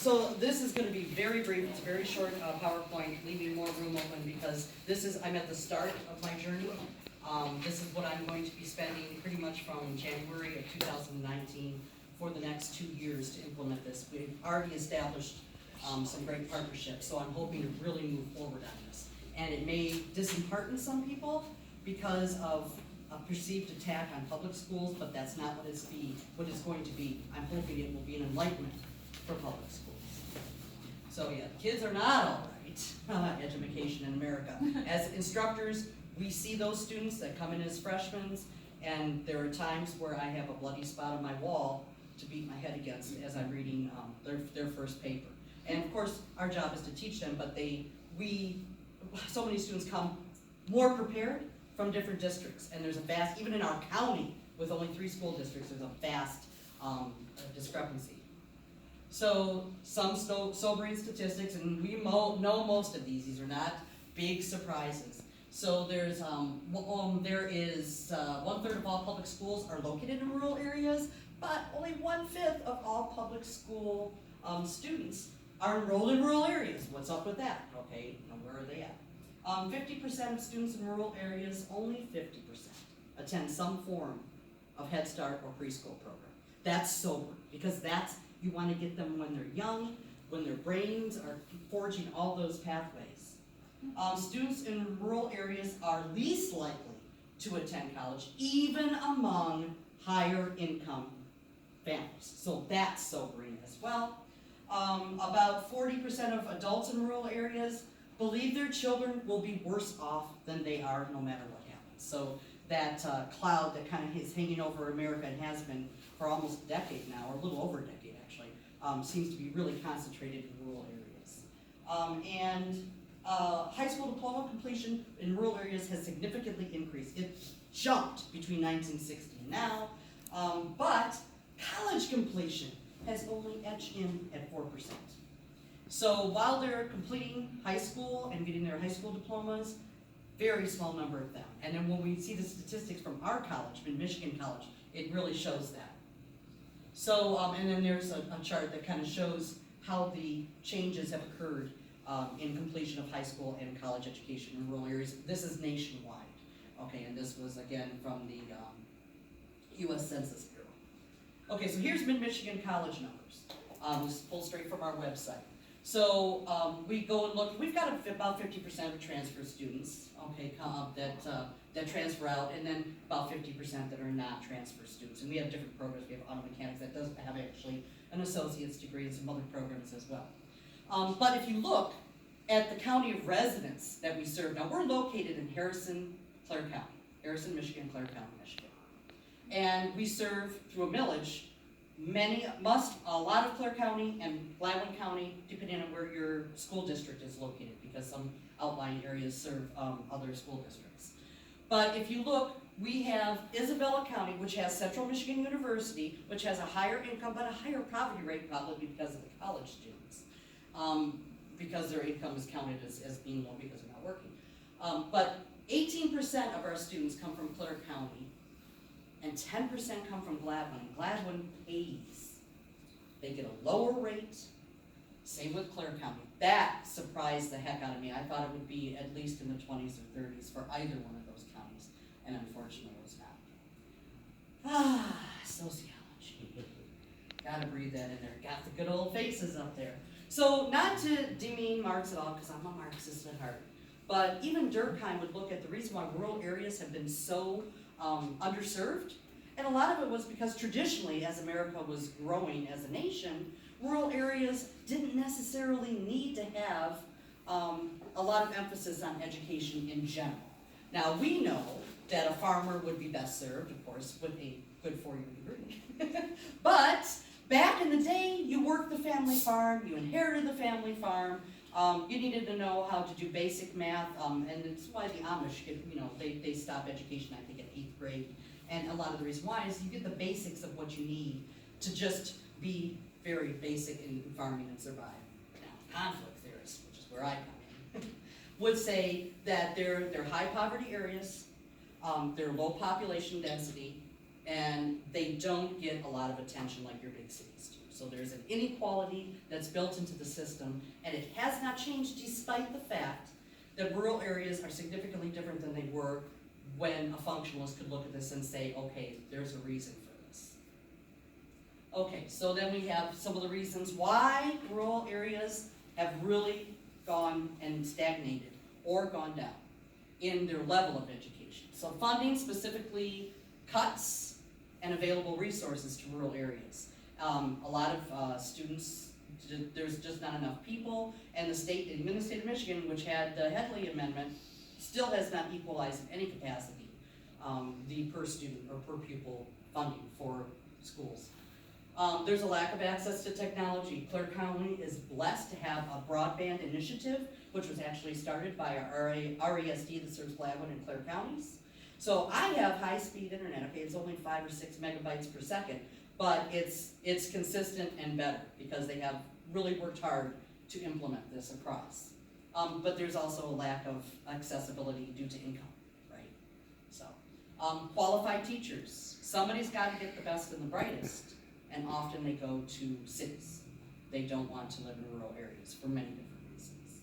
So this is going to be very brief. It's a very short PowerPoint, leaving more room open because I'm at the start of my journey. This is what I'm going to be spending pretty much from January of 2019 for the next 2 years to implement this. We've already established some great partnerships, so I'm hoping to really move forward on this. And it may dishearten some people because of a perceived attack on public schools, but that's not what it's going to be. I'm hoping it will be an enlightenment for public schools. So yeah, kids are not all right, education in America. As instructors, we see those students that come in as freshmen, and there are times where I have a bloody spot on my wall to beat my head against as I'm reading their first paper. And of course, our job is to teach them, but so many students come more prepared from different districts, and there's a vast, even in our county, with only 3 school districts, there's a vast discrepancy. So some sobering statistics, and we know most of these. These are not big surprises. So there is 1/3 of all public schools are located in rural areas, but only 1/5 of all public school students are enrolled in rural areas. What's up with that? Okay, where are they at? 50% of students in rural areas, only 50%, attend some form of Head Start or preschool program. That's sobering, because you want to get them when they're young, when their brains are forging all those pathways. Students in rural areas are least likely to attend college, even among higher income families. So that's sobering as well. About 40% of adults in rural areas believe their children will be worse off than they are no matter what happens. So that cloud that kind of is hanging over America and has been for almost a decade now, or a little over a decade actually, seems to be really concentrated in rural areas. High school diploma completion in rural areas has significantly increased. It jumped between 1960 and now, but college completion has only edged in at 4%. So while they're completing high school and getting their high school diplomas, very small number of them. And then when we see the statistics from our college, Michigan College, it really shows that. So, and then there's a chart that kind of shows how the changes have occurred in completion of high school and college education in rural areas. This is nationwide, okay, and this was again from the U.S. Census Bureau. Okay, so here's Mid-Michigan College numbers. This is pulled straight from our website. So we go and look. We've got about 50% of transfer students, okay, that transfer out, and then about 50% that are not transfer students. And we have different programs. We have auto mechanics that does have actually an associate's degree and some other programs as well. But if you look at the county of residence that we serve, now we're located in Harrison, Michigan, Clare County, Michigan. And we serve through a millage a lot of Clare County and Gladwin County, depending on where your school district is located, because some outlying areas serve other school districts. But if you look, we have Isabella County, which has Central Michigan University, which has a higher income, but a higher poverty rate probably because of the college students, because their income is counted as being low because they're not working. But 18% of our students come from Clare County, and 10% come from Gladwin. Gladwin pays. They get a lower rate. Same with Clare County. That surprised the heck out of me. I thought it would be at least in the 20s or 30s for either one of those counties, and unfortunately it was not. Sociology. Gotta breathe that in there. Got the good old faces up there. So not to demean Marx at all, because I'm a Marxist at heart, but even Durkheim would look at the reason why rural areas have been so underserved, and a lot of it was because traditionally, as America was growing as a nation, rural areas didn't necessarily need to have a lot of emphasis on education in general. Now we know that a farmer would be best served, of course, with a good 4-year degree. But back in the day, you worked the family farm, you inherited the family farm. You needed to know how to do basic math, and it's why the Amish get, they stop education, I think, at 8th grade. And a lot of the reason why is you get the basics of what you need to just be very basic in farming and survive. Now, conflict theorists, which is where I come in, would say that they're high poverty areas, they're low population density, and they don't get a lot of attention like your big cities do. So there's an inequality that's built into the system, and it has not changed despite the fact that rural areas are significantly different than they were when a functionalist could look at this and say, okay, there's a reason for this. Okay, so then we have some of the reasons why rural areas have really gone and stagnated or gone down in their level of education. So funding, specifically cuts and available resources to rural areas. A lot of students, there's just not enough people, and the state, even the state of Michigan, which had the Headley Amendment, still has not equalized in any capacity the per student or per pupil funding for schools. There's a lack of access to technology. Clare County is blessed to have a broadband initiative, which was actually started by our RESD that serves Gladwin and Clare counties. So I have high-speed internet. Okay, it's only 5 or 6 megabytes per second, but it's consistent and better because they have really worked hard to implement this across. But there's also a lack of accessibility due to income, right? So, qualified teachers. Somebody's got to get the best and the brightest, and often they go to cities. They don't want to live in rural areas for many different reasons.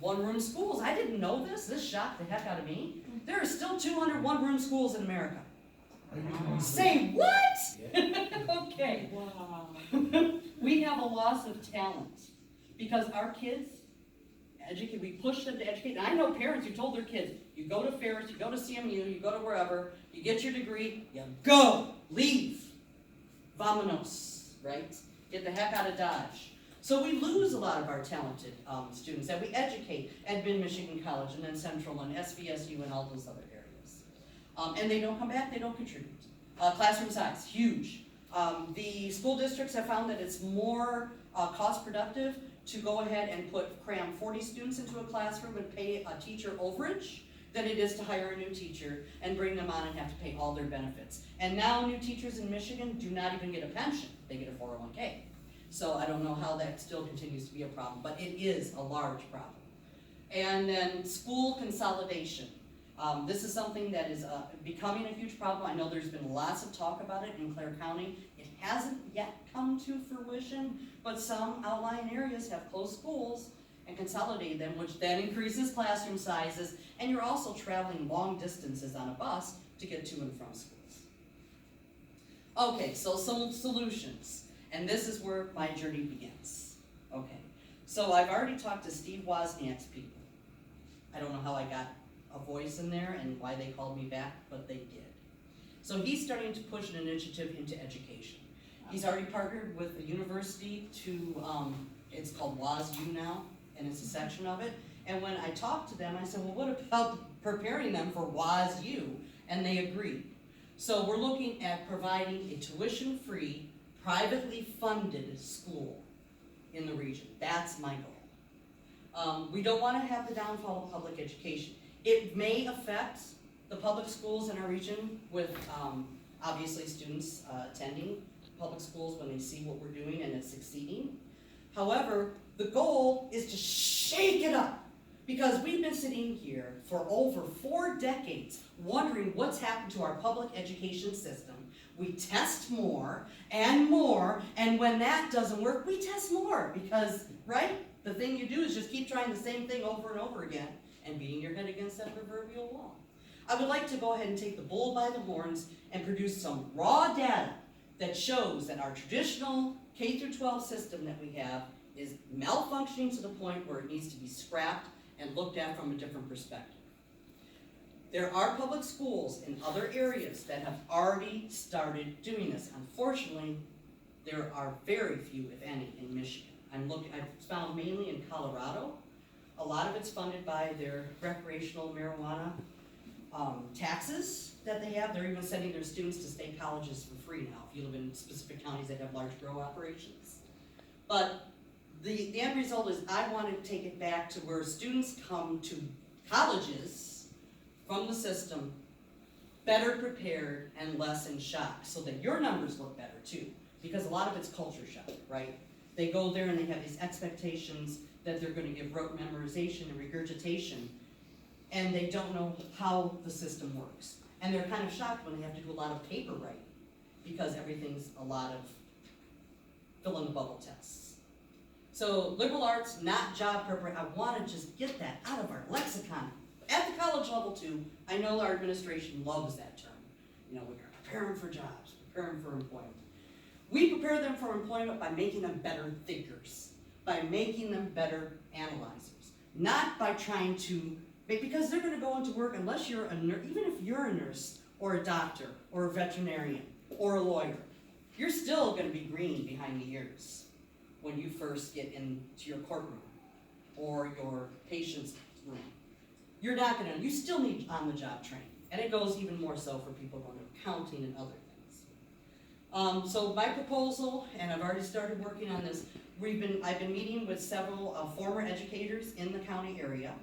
One-room schools. I didn't know this. This shocked the heck out of me. There are still 200 one-room schools in America. Say what? Okay. Wow. We have a loss of talent because our kids educate. We push them to educate. And I know parents who told their kids, you go to Ferris, you go to CMU, you go to wherever, you get your degree, you go, leave. Vamonos, right? Get the heck out of Dodge. So we lose a lot of our talented students that we educate at Mid-Michigan College and then Central and SVSU and all those other areas. And they don't come back, they don't contribute. Classroom size, huge. The school districts have found that it's more cost productive to go ahead and cram 40 students into a classroom and pay a teacher overage than it is to hire a new teacher and bring them on and have to pay all their benefits. And now new teachers in Michigan do not even get a pension, they get a 401k. So I don't know how that still continues to be a problem, but it is a large problem. And then school consolidation. This is something that is becoming a huge problem. I know there's been lots of talk about it in Clare County. It hasn't yet come to fruition, but some outlying areas have closed schools and consolidated them, which then increases classroom sizes, and you're also traveling long distances on a bus to get to and from schools. Okay, so some solutions. And this is where my journey begins. Okay, so I've already talked to Steve Wozniak's people. I don't know how I got a voice in there and why they called me back, but they did. So he's starting to push an initiative into education. He's already partnered with a university to, it's called WazU now, and it's a section of it. And when I talked to them, I said, well, what about preparing them for WazU? And they agreed. So we're looking at providing a tuition-free, privately funded school in the region. That's my goal. We don't want to have the downfall of public education. It may affect the public schools in our region with obviously students attending public schools when they see what we're doing and it's succeeding. However, the goal is to shake it up because we've been sitting here for over 4 decades wondering what's happened to our public education system. We test more, and when that doesn't work, we test more because, right? The thing you do is just keep trying the same thing over and over again and beating your head against that proverbial wall. I would like to go ahead and take the bull by the horns and produce some raw data that shows that our traditional K-12 system that we have is malfunctioning to the point where it needs to be scrapped and looked at from a different perspective. There are public schools in other areas that have already started doing this. Unfortunately, there are very few, if any, in Michigan. I've found mainly in Colorado. A lot of it's funded by their recreational marijuana taxes that they have. They're even sending their students to state colleges for free now, if you live in specific counties that have large grow operations. But the end result is I want to take it back to where students come to colleges from the system better prepared and less in shock so that your numbers look better too, because a lot of it's culture shock, right? They go there and they have these expectations that they're going to give rote memorization and regurgitation, and they don't know how the system works. And they're kind of shocked when they have to do a lot of paper writing because everything's a lot of fill in the bubble tests. So liberal arts, not job preparation. I want to just get that out of our lexicon. At the college level too, I know our administration loves that term. You know, we're preparing for jobs, preparing for employment. We prepare them for employment by making them better thinkers, by making them better analyzers, not by trying to, because they're going to go into work unless you're a nurse, even if you're a nurse or a doctor or a veterinarian or a lawyer, you're still going to be green behind the ears when you first get into your courtroom or your patient's room. You're not going to, you still need on-the-job training, and it goes even more so for people going to accounting and other things. So my proposal, and I've already started working on this, I've been meeting with several former educators in the county area,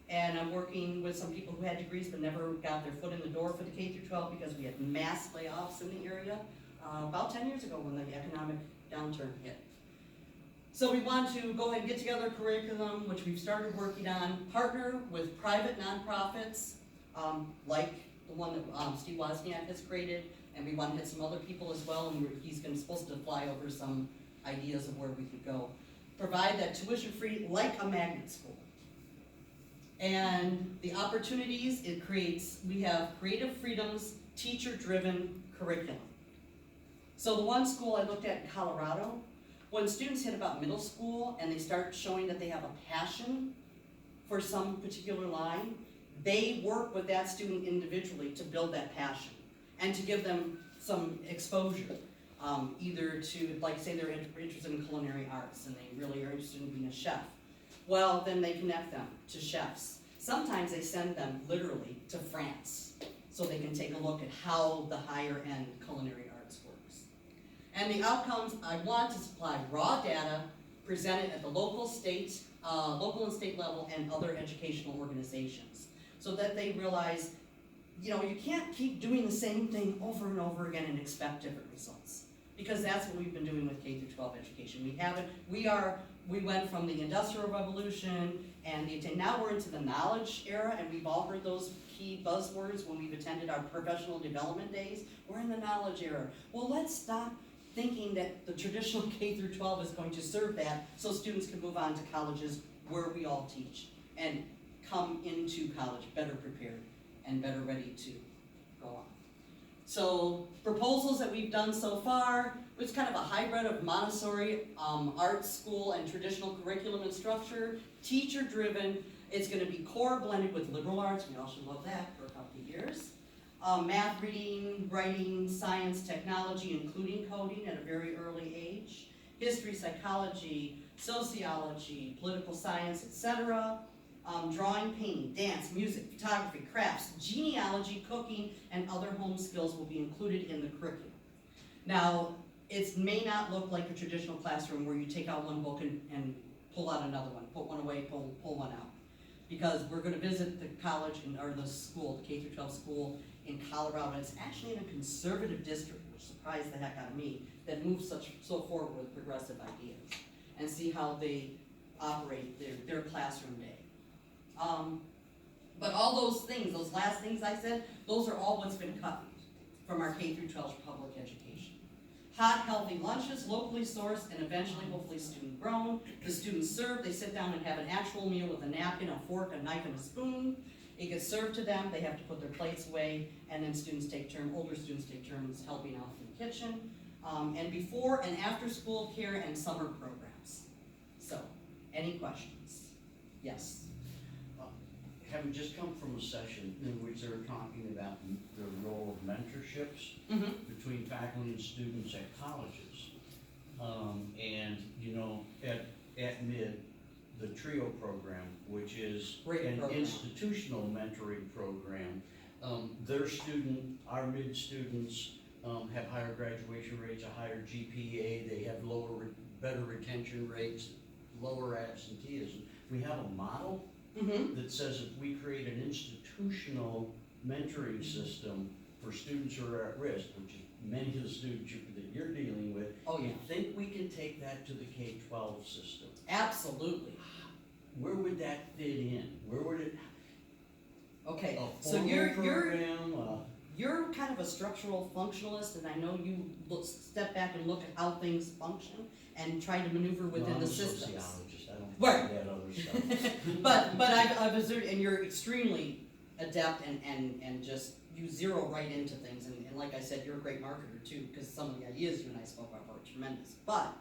and I'm working with some people who had degrees but never got their foot in the door for the K through 12 because we had mass layoffs in the area about 10 years ago when the economic downturn hit. So we want to go ahead and get together a curriculum, which we've started working on, partner with private nonprofits, like the one that Steve Wozniak has created, and we want to hit some other people as well, and he's supposed to fly over some ideas of where we could go. Provide that tuition-free, like a magnet school. And the opportunities it creates, we have creative freedoms, teacher-driven curriculum. So the one school I looked at in Colorado, when students hit about middle school and they start showing that they have a passion for some particular line, they work with that student individually to build that passion and to give them some exposure, either to, like say they're interested in culinary arts and they really are interested in being a chef. Well, then they connect them to chefs. Sometimes they send them literally to France so they can take a look at how the higher end culinary arts works. And the outcomes, I want to supply raw data presented at the local and state level and other educational organizations so that they realize, you know, you can't keep doing the same thing over and over again and expect different results. Because that's what we've been doing with K through 12 education. We went from the Industrial Revolution and now we're into the knowledge era, and we've all heard those key buzzwords when we've attended our professional development days. We're in the knowledge era. Well, let's stop thinking that the traditional K through 12 is going to serve that so students can move on to colleges where we all teach and come into college better prepared and better ready to go on. So proposals that we've done so far, it's kind of a hybrid of Montessori, art school, and traditional curriculum and structure, teacher-driven. It's going to be core blended with liberal arts. We all should love that for a couple of years. Math, reading, writing, science, technology, including coding at a very early age. History, psychology, sociology, political science, etc. Drawing, painting, dance, music, photography, crafts, genealogy, cooking, and other home skills will be included in the curriculum. Now, it may not look like a traditional classroom where you take out one book and pull out another one, put one away, pull one out. Because we're going to visit the college or the school, the K through 12 school in Colorado. It's actually in a conservative district, which surprised the heck out of me, that moves so forward with progressive ideas, and see how they operate their classroom day. But all those things, those last things I said, those are all what's been cut from our K through 12 public education. Hot, healthy lunches, locally sourced, and eventually, hopefully, student grown. The students serve, they sit down and have an actual meal with a napkin, a fork, a knife, and a spoon. It gets served to them, they have to put their plates away, and then older students take turns helping out in the kitchen. And before and after school care and summer programs. So, any questions? Yes? Having just come from a session in which they were talking about the role of mentorships between faculty and students at colleges. And, you know, at MID, the TRIO program, which is an institutional mentoring program, our MID students have higher graduation rates, a higher GPA, they have better retention rates, lower absenteeism. We have a model that says if we create an institutional mentoring system for students who are at risk, which is many of the students that you're dealing with, I think we can take that to the K-12 system. Absolutely. Where would that fit in? Where would it? Okay, A so you're program, you're kind of a structural functionalist, and I know you step back and look at how things function and try to maneuver within the systems. I'm a sociologist, I don't Right. do that other stuff. But I've observed, and you're extremely adept and just, you zero right into things, and like I said, you're a great marketer too, because some of the ideas you and I spoke about are tremendous. But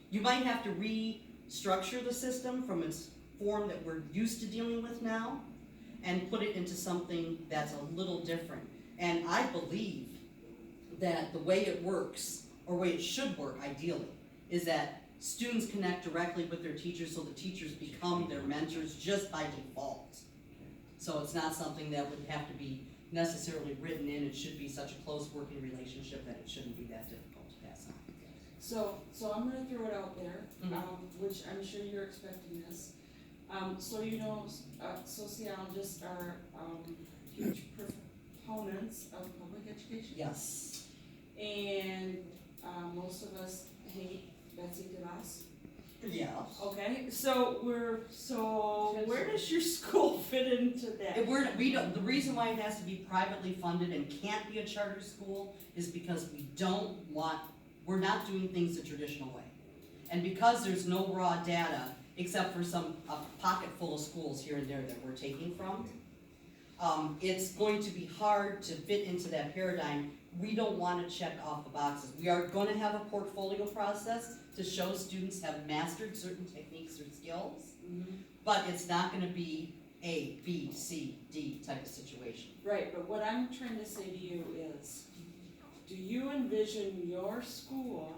you might have to restructure the system from its form that we're used to dealing with now, and put it into something that's a little different. And I believe that the way it works, or way it should work ideally, is that students connect directly with their teachers, so the teachers become their mentors just by default. So it's not something that would have to be necessarily written in. It should be such a close working relationship that it shouldn't be that difficult to pass on. So I'm gonna throw it out there, Mhm. which I'm sure you're expecting this. So you know, sociologists are, huge proponents of public education. Yes. And, most of us hate Betsy DeVos. Yeah. Okay, so where does your school fit into that? The reason why it has to be privately funded and can't be a charter school is because we're not doing things the traditional way. And because there's no raw data, except for a pocket full of schools here and there that we're taking from, it's going to be hard to fit into that paradigm. We don't want to check off the boxes. We are going to have a portfolio process to show students have mastered certain techniques or skills, but it's not going to be A, B, C, D type of situation. Right, but what I'm trying to say to you is, do you envision your school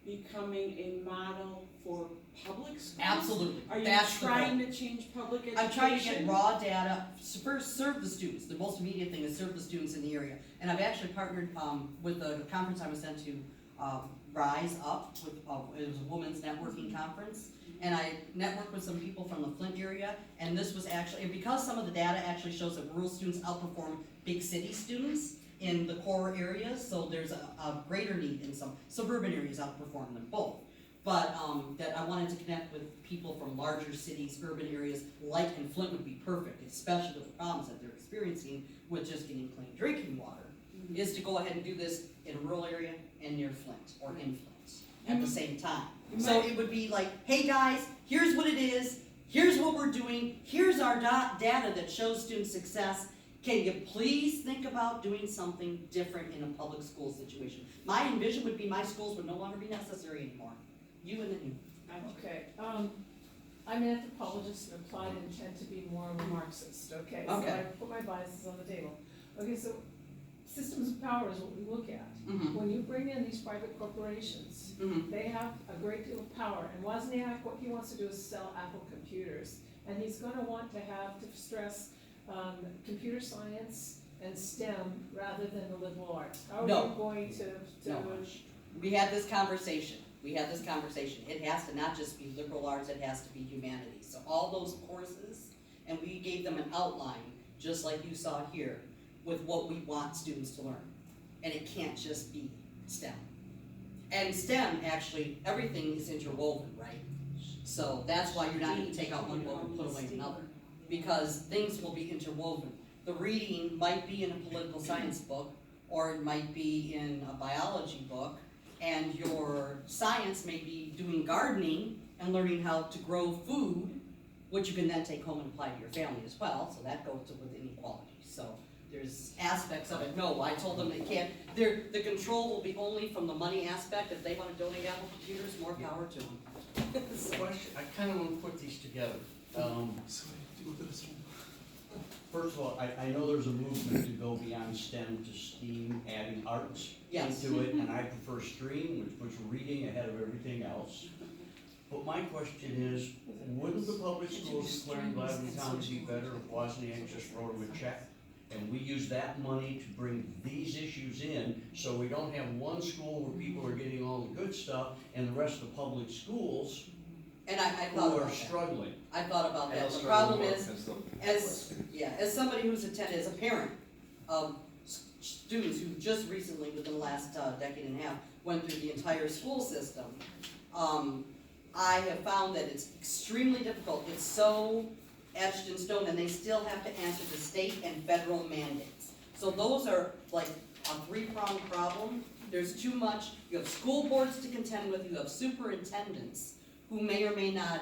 becoming a model for public schools? Absolutely. Are you That's the goal. trying to change public education? I'm trying to get raw data, first serve the students. The most immediate thing is serve the students in the area. And I've actually partnered with the conference I was sent to, Rise Up, it was a women's networking conference. And I networked with some people from the Flint area, and this was actually, and because some of the data actually shows that rural students outperform big city students in the core areas, so there's a greater need in some suburban areas outperform them both. But that I wanted to connect with people from larger cities, urban areas, like in Flint would be perfect, especially with the problems that they're experiencing with just getting clean drinking water, is to go ahead and do this in a rural area and near Flint, or in Flint, at the same time. So it would be like, hey guys, here's what it is, here's what we're doing, here's our data that shows student success. Can you please think about doing something different in a public school situation? My envision would be my schools would no longer be necessary anymore. You and then you. Okay, I'm an anthropologist and applied and tend to be more of a Marxist, okay? So Okay. I put my biases on the table. Okay, so systems of power is what we look at. Mm-hmm. When you bring in these private corporations, Mm-hmm. they have a great deal of power. And Wozniak, what he wants to do is sell Apple computers. And he's gonna want to stress computer science and STEM rather than the liberal arts. How are No. you going to? No. We had this conversation. It has to not just be liberal arts, it has to be humanities. So all those courses, and we gave them an outline, just like you saw here, with what we want students to learn. And it can't just be STEM. And STEM, actually, everything is interwoven, right? So that's why you're not gonna take out one book and put away another, because things will be interwoven. The reading might be in a political science book, or it might be in a biology book, and your science may be doing gardening and learning how to grow food, which you can then take home and apply to your family as well, so that goes with inequality. So there's aspects of it. No, I told them they can't, the control will be only from the money aspect. If they wanna donate Apple computers, more power to them. Question, I kinda wanna put these together. First of all, I know there's a movement to go beyond STEM to STEAM, adding arts Yes. into it, and I prefer STREAM, which puts reading ahead of everything else. But my question is, wouldn't the public schools in Clare and Gladwin County be better if Wozniak just wrote them a check? And we use that money to bring these issues in, so we don't have one school where people are getting all the good stuff, and the rest of the public schools And I who thought are about that. struggling. I thought about that. The problem is, as somebody who's attended, as a parent of students who just recently, within the last decade and a half, went through the entire school system, I have found that it's extremely difficult. It's so etched in stone, and they still have to answer to state and federal mandates. So those are like a three-pronged problem. There's too much, you have school boards to contend with, you have superintendents who may or may not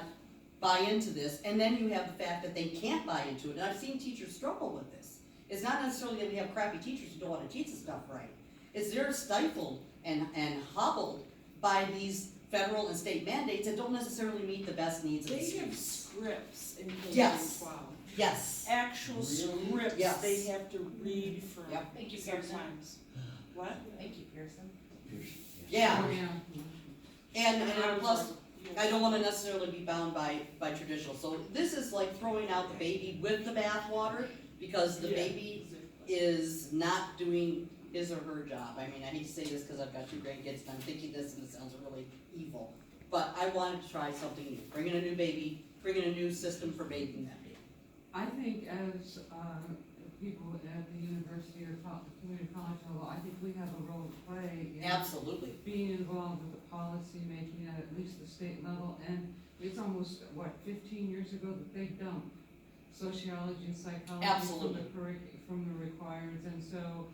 buy into this, and then you have the fact that they can't buy into it, and I've seen teachers struggle with this. It's not necessarily that we have crappy teachers who don't wanna teach the stuff right. It's they're stifled and hobbled by these federal and state mandates that don't necessarily meet the best needs of the They have students. scripts in K through Yes. 12. Yes, Actual Really? scripts Yes. they have to read from Yep. Thank you, Pearson. sometimes. What? Thank you, Pearson. yeah, Oh, and I was plus, like, yeah. I don't wanna necessarily be bound by traditional, so this is like throwing out the baby with the bathwater, because the Yeah. baby is not doing his or her job. I mean, I hate to say this because I've got 2 grandkids and I'm thinking this and it sounds really evil. But I wanted to try something new, bring in a new baby, bring in a new system for bathing that baby. I think as people at the university or community college level, I think we have a role to play in Absolutely. being involved with the policy making at least the state level. And it's almost, 15 years ago that they dumped sociology and psychology Absolutely. from the requirements. And so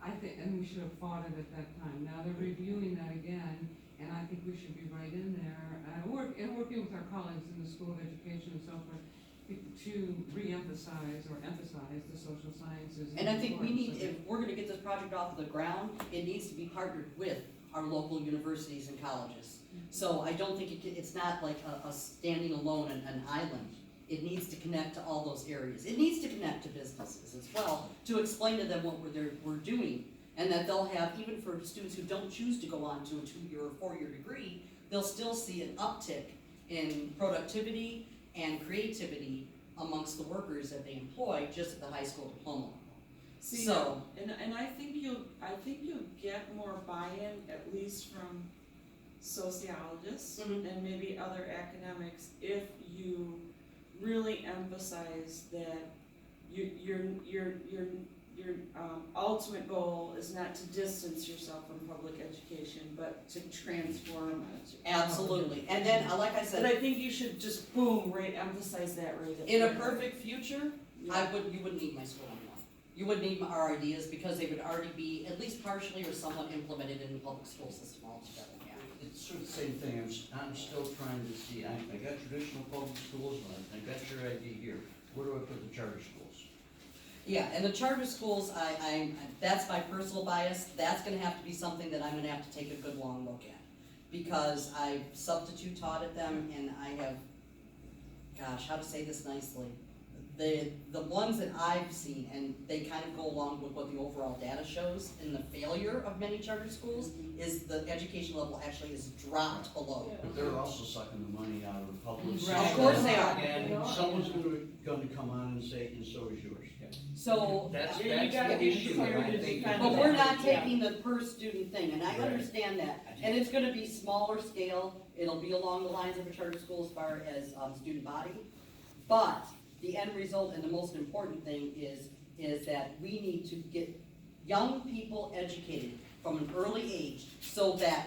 I think, and we should have fought it at that time. Now they're reviewing that again, and I think we should be right in there, working with our colleagues in the School of Education and so forth, to re-emphasize or emphasize the social sciences. And I think we importance need, of it. if we're gonna get this project off of the ground, it needs to be partnered with our local universities and colleges. So I don't think it's not like a standing alone, an island. It needs to connect to all those areas. It needs to connect to businesses as well, to explain to them what we're doing. And that they'll have, even for students who don't choose to go on to a 2-year or 4-year degree, they'll still see an uptick in productivity and creativity amongst the workers that they employ just at the high school diploma level. See, So- and I think you'll get more buy-in, at least from sociologists Mhm. and maybe other academics, if you really emphasize that your ultimate goal is not to distance yourself from public education, but to transform it. Absolutely. And then, like I But said, I think you should just emphasize that right at in a the- perfect future, Yeah. you wouldn't need my school anymore. You wouldn't need our ideas because they would already be at least partially or somewhat implemented in the public school system altogether. Yeah. It's sort of the same thing, I'm still trying to see, I got traditional public schools, I got your idea here, where do I put the charter schools? Yeah, and the charter schools, that's my personal bias, that's gonna have to be something that I'm gonna have to take a good long look at. Because I've substitute taught at them and I have, gosh, how to say this nicely? The ones that I've seen, and they kind of go along with what the overall data shows, in the failure of many charter schools, is the education level actually is dropped below. But they're also sucking the money out of the public Right. system. Of course they are. And someone's gonna come on and say, and so is yours. So, That's Yeah, you gotta the be issue, prepared and I to think. defend but we're not Yeah. taking the per student thing, and I Right. understand that. And it's gonna be smaller scale, it'll be along the lines of a charter school as far as, student body. But the end result and the most important thing is that we need to get young people educated from an early age so that,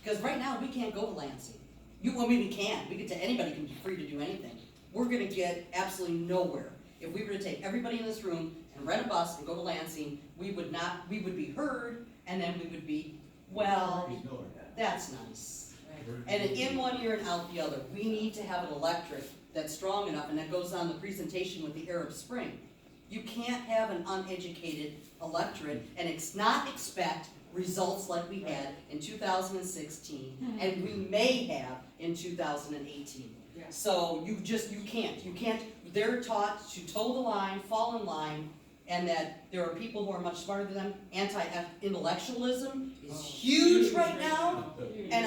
because right now we can't go to Lansing. We can, anybody can be free to do anything. We're gonna get absolutely nowhere. If we were to take everybody in this room and rent a bus and go to Lansing, we would be heard, and then we would be, well, that's nice. And in one ear and out the other. We need to have an electorate that's strong enough, and that goes on the presentation with the Arab Spring. You can't have an uneducated electorate and not expect results like we had in 2016, and we may have in 2018. Yeah. So you can't, they're taught to toe the line, fall in line, and that there are people who are much smarter than them. Anti-intellectualism is huge right now. And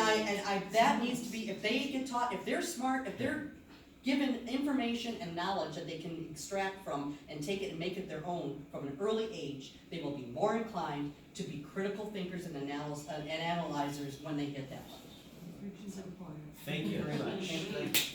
that needs to be, if they get taught, if they're smart, if they're given information and knowledge that they can extract from and take it and make it their own from an early age, they will be more inclined to be critical thinkers and analyzers when they hit that level. Preaching to the choir. Thank you very much.